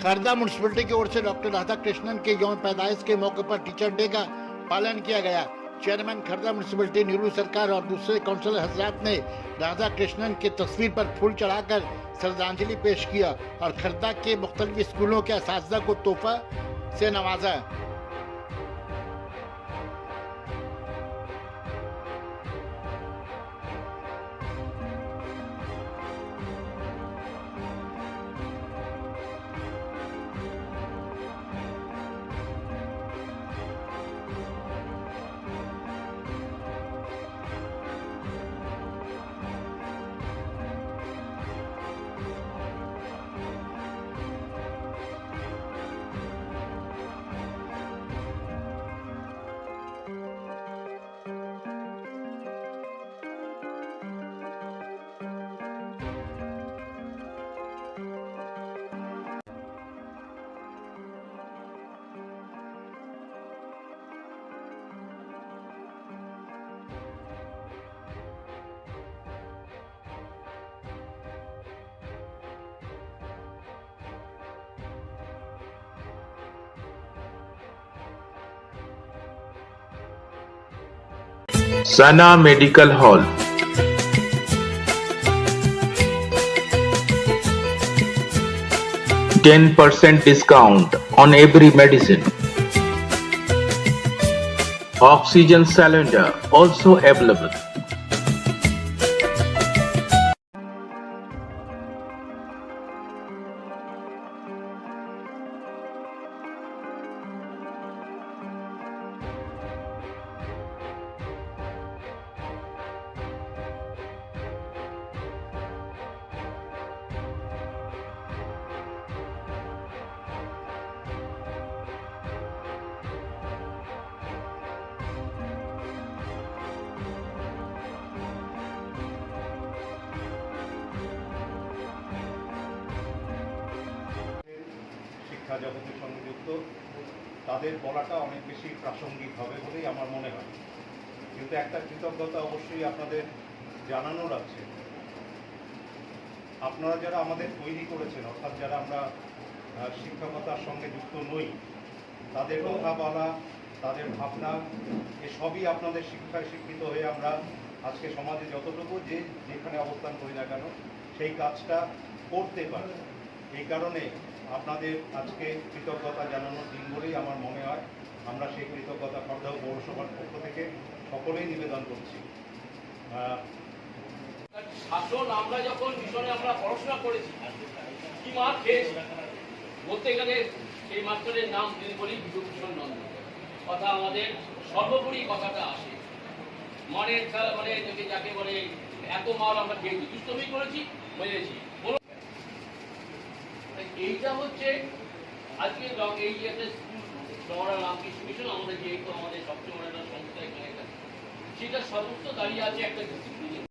Khardah municipality की ओर से doctor Radha Krishnan के यौम पैदाइश के मौके पर टीचर डे का पालन किया गया। चेयरमैन खर्दा म्यूनसिपलिटी नीरू सरकार और दूसरे काउंसिलर हजरात ने राधा कृष्णन की तस्वीर पर फूल चढ़ाकर श्रद्धांजलि पेश किया और खर्दा के मुख्तलिफ स्कूलों के असातिज़ा को तोहफा से नवाजा। Sana Medical Hall. %10 discount on every medicine. Oxygen cylinder also available. শিক্ষা জগতের সঙ্গে যুক্ত তাদের বলাটা অনেক বেশি প্রাসঙ্গিক হবে বলেই আমার মনে হয়। কিন্তু একটা কৃতজ্ঞতা অবশ্যই আপনাদের জানানোর আছে। আপনারা যারা আমাদের তৈরি করেছেন, অর্থাৎ যারা আমরা শিক্ষকতার সঙ্গে যুক্ত নই, তাদের কথা বলা, তাদের ভাবনা, এসবই আপনাদের শিক্ষায় শিক্ষিত হয়ে আমরা আজকে সমাজে যতটুকু যেখানে অবস্থান করি না কেন সেই কাজটা করতে পারি। এই কারণে আপনাদের আজকে কৃতজ্ঞতা জানানোর দিন বলেই আমার মনে হয়। আমরা সেই কৃতজ্ঞতা খর্দা পৌরসভার পক্ষ থেকে সকলেই নিবেদন করছি। শাসন আমরা যখন মিশনে আমরা পড়াশোনা করেছি, কি মার খেয়েছি বলতে গেলে সেই মাস্টারের নাম যদি বলি বিভূতিভূষণ নন্দন, কথা আমাদের সর্বোপরি কথাটা আসে। মানের খেলা মানে যাকে বলে এত মাল আমরা খেয়েছি, দুষ্টমি করেছি, মেরেছি। এইটা হচ্ছে আজকে এই একটা স্কুল ডমরা রামকৃষ্ণ মিশন আমাদের যেহেতু আমাদের সবচেয়ে বড় একটা সংস্থা এখানে, সেটা সর্বোচ্চ দাঁড়িয়ে আছে একটা ডিসিপ্লিন।